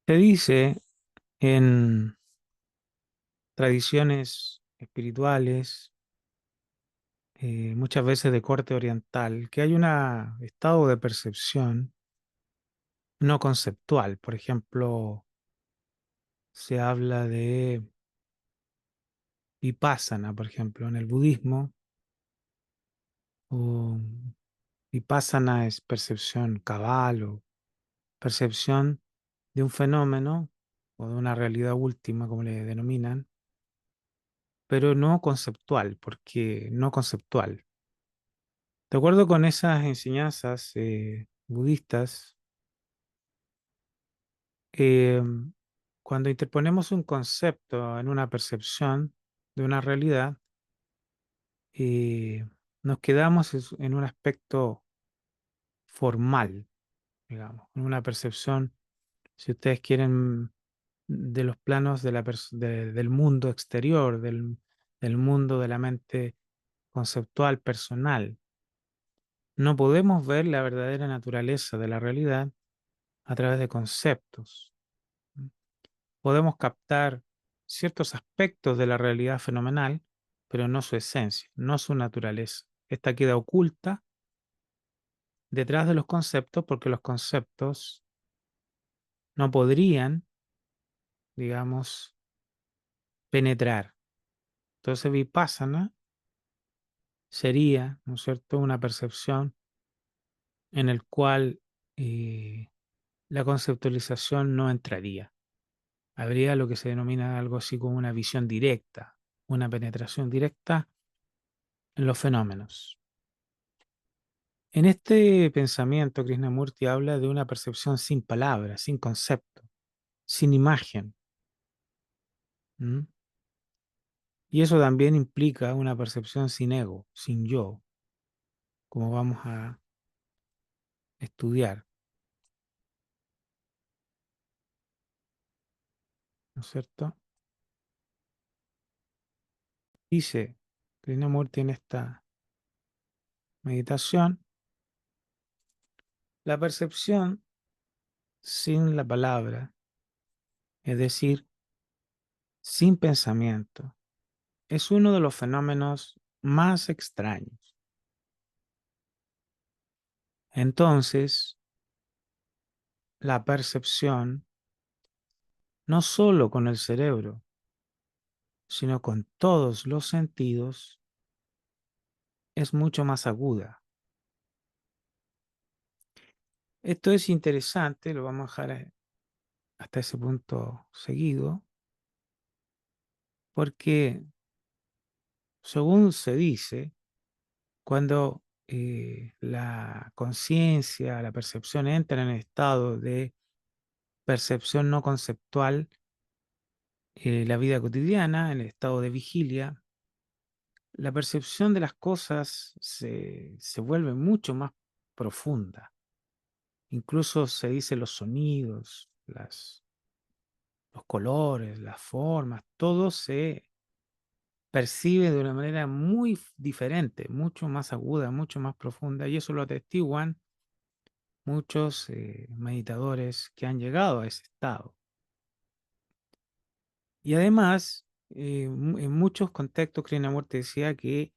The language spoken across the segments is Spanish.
Se dice en tradiciones espirituales, muchas veces de corte oriental, que hay un estado de percepción no conceptual. Por ejemplo, se habla de vipassana, por ejemplo, en el budismo, o vipassana es percepción cabal o percepción de un fenómeno o de una realidad última, como le denominan, pero no conceptual, porque no conceptual. De acuerdo con esas enseñanzas budistas, eh, cuando interponemos un concepto en una percepción de una realidad, eh, nos quedamos en un aspecto formal, digamos, en una percepción, si ustedes quieren, de los planos del mundo exterior, del mundo de la mente conceptual, personal. No podemos ver la verdadera naturaleza de la realidad a través de conceptos. Podemos captar ciertos aspectos de la realidad fenomenal, pero no su esencia, no su naturaleza. Esta queda oculta detrás de los conceptos porque los conceptos no podrían, digamos, penetrar. Entonces, vipassana sería, ¿no es cierto?, una percepción en el cual la conceptualización no entraría. Habría lo que se denomina algo así como una visión directa, una penetración directa en los fenómenos. En este pensamiento, Krishnamurti habla de una percepción sin palabras, sin concepto, sin imagen. ¿Mm? Y eso también implica una percepción sin ego, sin yo, como vamos a estudiar, ¿no es cierto? Dice Krishnamurti en esta meditación, la percepción sin la palabra, es decir, sin pensamiento, es uno de los fenómenos más extraños. Entonces, la percepción, no solo con el cerebro, sino con todos los sentidos, es mucho más aguda. Esto es interesante, lo vamos a dejar hasta ese punto seguido, porque según se dice, cuando la conciencia, la percepción entra en el estado de percepción no conceptual, la vida cotidiana, en el estado de vigilia, la percepción de las cosas se vuelve mucho más profunda. Incluso se dice los sonidos, los colores, las formas, todo se percibe de una manera muy diferente, mucho más aguda, mucho más profunda, y eso lo atestiguan muchos meditadores que han llegado a ese estado. Y además, en muchos contextos, Krishnamurti decía que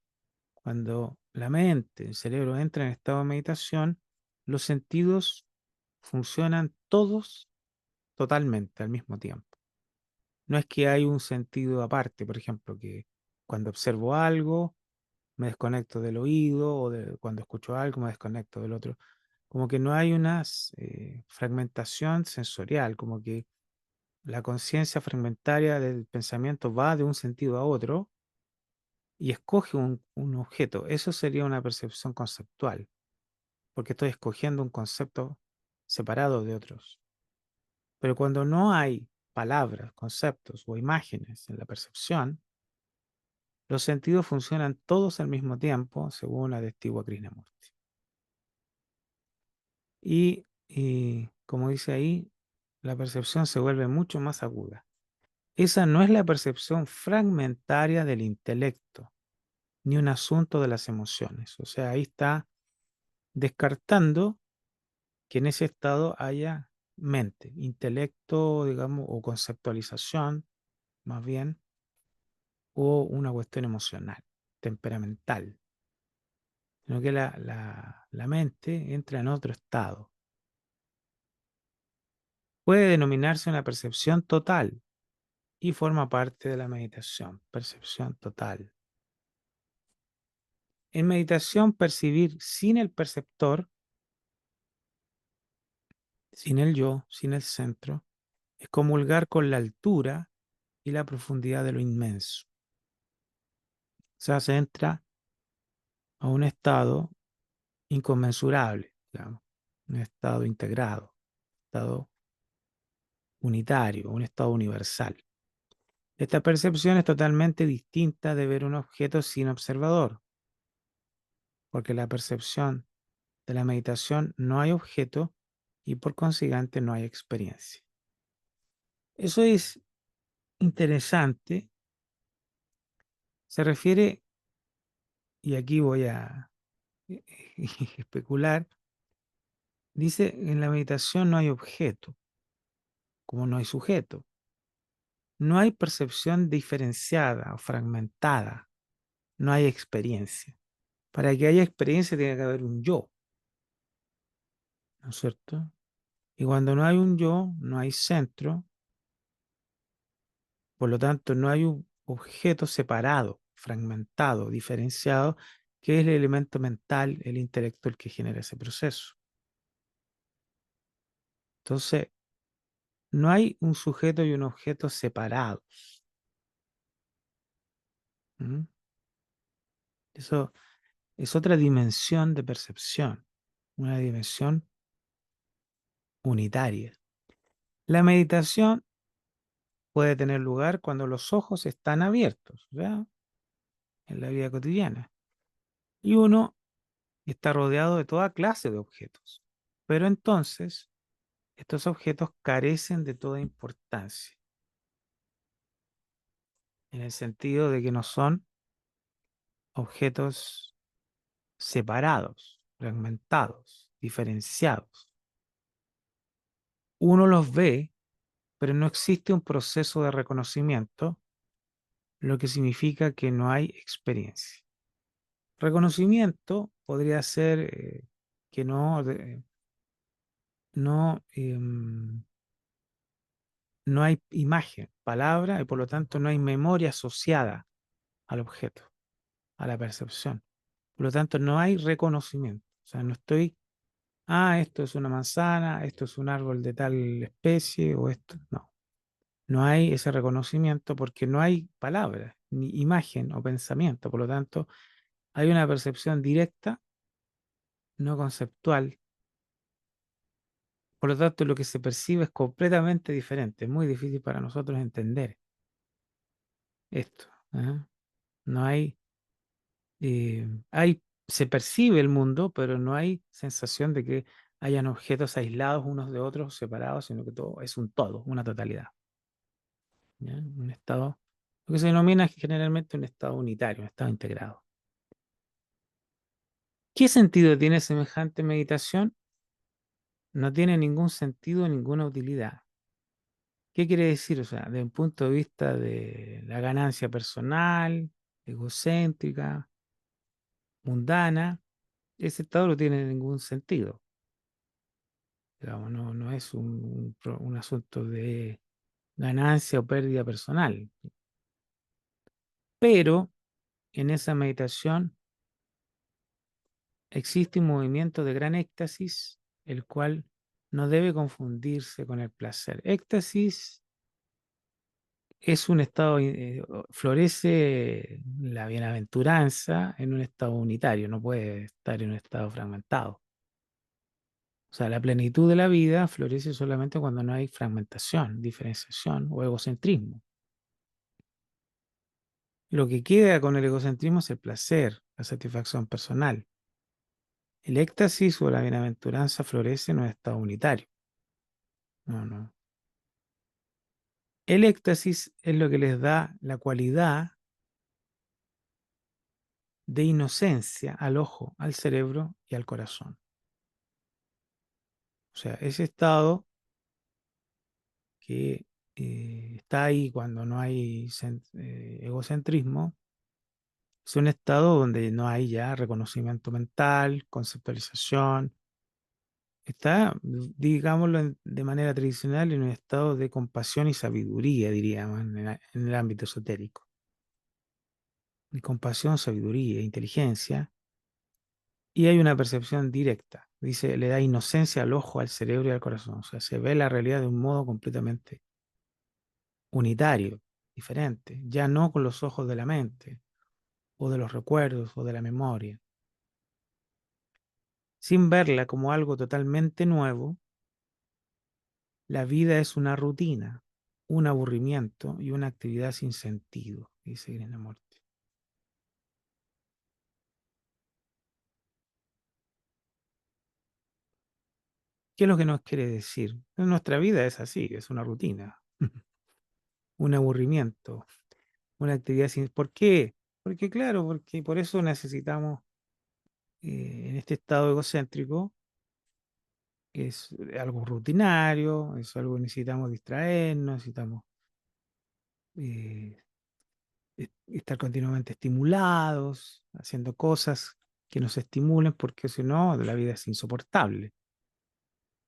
cuando la mente, el cerebro entra en estado de meditación, los sentidos funcionan todos totalmente al mismo tiempo. No es que hay un sentido aparte, por ejemplo, que cuando observo algo me desconecto del oído o cuando escucho algo me desconecto del otro. Como que no hay una fragmentación sensorial, como que la conciencia fragmentaria del pensamiento va de un sentido a otro y escoge un objeto. Eso sería una percepción conceptual, porque estoy escogiendo un concepto separado de otros. Pero cuando no hay palabras, conceptos o imágenes en la percepción, los sentidos funcionan todos al mismo tiempo, según atestigua Krishnamurti. Y como dice ahí, la percepción se vuelve mucho más aguda. Esa no es la percepción fragmentaria del intelecto, ni un asunto de las emociones. O sea, ahí está descartando que en ese estado haya mente, intelecto, digamos, o conceptualización, más bien, o una cuestión emocional, temperamental, sino que la mente entra en otro estado. Puede denominarse una percepción total y forma parte de la meditación, percepción total. En meditación, percibir sin el perceptor, sin el yo, sin el centro, es comulgar con la altura y la profundidad de lo inmenso. O sea, se entra a un estado inconmensurable, digamos, un estado integrado, un estado unitario, un estado universal. Esta percepción es totalmente distinta de ver un objeto sin observador, porque la percepción de la meditación no hay objeto y por consiguiente no hay experiencia. Eso es interesante, se refiere, y aquí voy a especular, dice, en la meditación no hay objeto, como no hay sujeto. No hay percepción diferenciada o fragmentada, no hay experiencia. Para que haya experiencia tiene que haber un yo, ¿no es cierto? Y cuando no hay un yo, no hay centro, por lo tanto no hay un objeto separado, fragmentado, diferenciado, que es el elemento mental, el intelecto el que genera ese proceso. Entonces, no hay un sujeto y un objeto separados. ¿Mm? Eso es otra dimensión de percepción, una dimensión unitaria. La meditación puede tener lugar cuando los ojos están abiertos, ¿ya? En la vida cotidiana. Y uno está rodeado de toda clase de objetos. Pero entonces, estos objetos carecen de toda importancia, en el sentido de que no son objetos separados, fragmentados, diferenciados. Uno los ve, pero no existe un proceso de reconocimiento, lo que significa que no hay experiencia. Reconocimiento podría ser que no, no hay imagen, palabra, y por lo tanto no hay memoria asociada al objeto, a la percepción. Por lo tanto, no hay reconocimiento. O sea, no estoy, esto es una manzana, esto es un árbol de tal especie o esto. No, no hay ese reconocimiento porque no hay palabra, ni imagen o pensamiento. Por lo tanto, hay una percepción directa, no conceptual. Por lo tanto, lo que se percibe es completamente diferente. Es muy difícil para nosotros entender esto. ¿Ah? No hay, se percibe el mundo, pero no hay sensación de que hayan objetos aislados unos de otros, separados, sino que todo es un todo, una totalidad. ¿Ya? Un estado, lo que se denomina generalmente un estado unitario, un estado integrado. ¿Qué sentido tiene semejante meditación? No tiene ningún sentido, ninguna utilidad. ¿Qué quiere decir? O sea, desde un punto de vista de la ganancia personal, egocéntrica, mundana, ese estado no tiene ningún sentido. Digamos, no es un asunto de ganancia o pérdida personal. Pero en esa meditación existe un movimiento de gran éxtasis, el cual no debe confundirse con el placer. Éxtasis es un estado, florece la bienaventuranza en un estado unitario, no puede estar en un estado fragmentado. O sea, la plenitud de la vida florece solamente cuando no hay fragmentación, diferenciación o egocentrismo. Lo que queda con el egocentrismo es el placer, la satisfacción personal. El éxtasis o la bienaventuranza florece en un estado unitario. No, no. El éxtasis es lo que les da la cualidad de inocencia al ojo, al cerebro y al corazón. O sea, ese estado que está ahí cuando no hay egocentrismo, es un estado donde no hay ya reconocimiento mental, conceptualización. Está, digámoslo de manera tradicional, en un estado de compasión y sabiduría, diríamos, en el ámbito esotérico. Y compasión, sabiduría, e inteligencia. Y hay una percepción directa. Dice, le da inocencia al ojo, al cerebro y al corazón. O sea, se ve la realidad de un modo completamente unitario, diferente, ya no con los ojos de la mente, o de los recuerdos, o de la memoria. Sin verla como algo totalmente nuevo, la vida es una rutina, un aburrimiento y una actividad sin sentido, dice Krishnamurti. ¿Qué es lo que nos quiere decir? Nuestra vida es así, es una rutina, un aburrimiento, una actividad sin... ¿Por qué? Porque claro, porque por eso necesitamos, en este estado egocéntrico, es algo rutinario, es algo que necesitamos distraernos, necesitamos eh, estar continuamente estimulados, haciendo cosas que nos estimulen, porque si no, la vida es insoportable,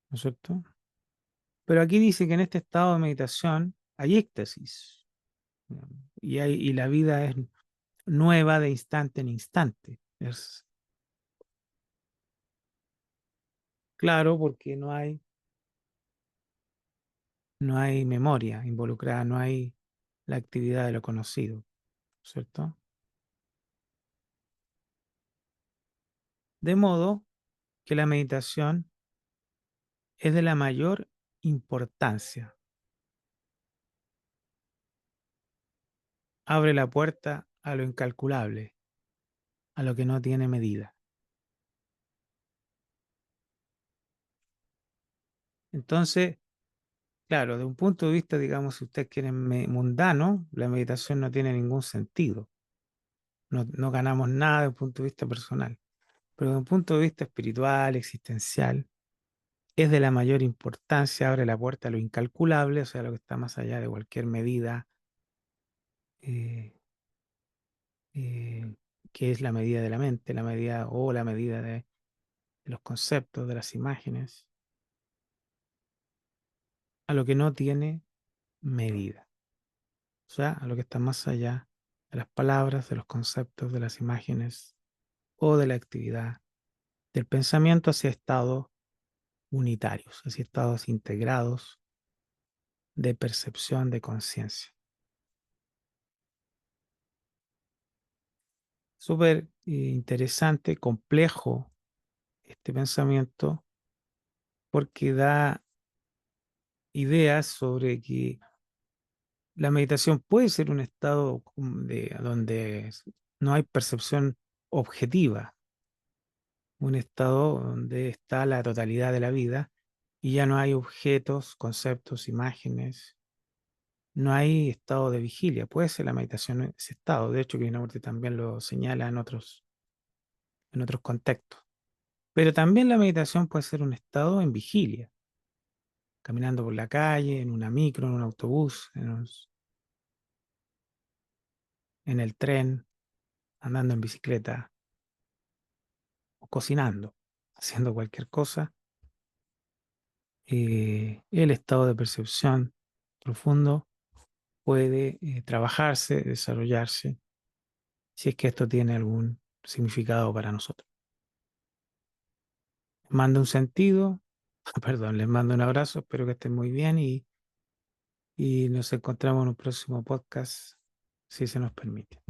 ¿no es cierto? Pero aquí dice que en este estado de meditación hay éxtasis, digamos, y la vida es nueva de instante en instante. Es claro porque no hay memoria involucrada, no hay la actividad de lo conocido, ¿cierto? De modo que la meditación es de la mayor importancia. Abre la puerta a lo incalculable, a lo que no tiene medida. Entonces, claro, de un punto de vista, digamos, si ustedes quieren mundano, la meditación no tiene ningún sentido. No, no ganamos nada desde un punto de vista personal. Pero desde un punto de vista espiritual, existencial, es de la mayor importancia, abre la puerta a lo incalculable, o sea, lo que está más allá de cualquier medida, eh, eh, que es la medida de la mente, la medida o la medida de los conceptos, de las imágenes, a lo que no tiene medida, o sea, a lo que está más allá de las palabras, de los conceptos, de las imágenes o de la actividad, del pensamiento hacia estados unitarios, hacia estados integrados de percepción, de conciencia. Súper interesante, complejo este pensamiento porque da ideas sobre que la meditación puede ser un estado donde no hay percepción objetiva, un estado donde está la totalidad de la vida y ya no hay objetos, conceptos, imágenes, no hay estado de vigilia. Puede ser la meditación ese estado. De hecho, Krishnamurti también lo señala en otros contextos. Pero también la meditación puede ser un estado en vigilia, caminando por la calle, en una micro, en un autobús, en el tren, andando en bicicleta o cocinando, haciendo cualquier cosa. El estado de percepción profundo puede trabajarse, desarrollarse, si es que esto tiene algún significado para nosotros. Les mando un sentido, perdón, les mando un abrazo, espero que estén muy bien y nos encontramos en un próximo podcast, si se nos permite.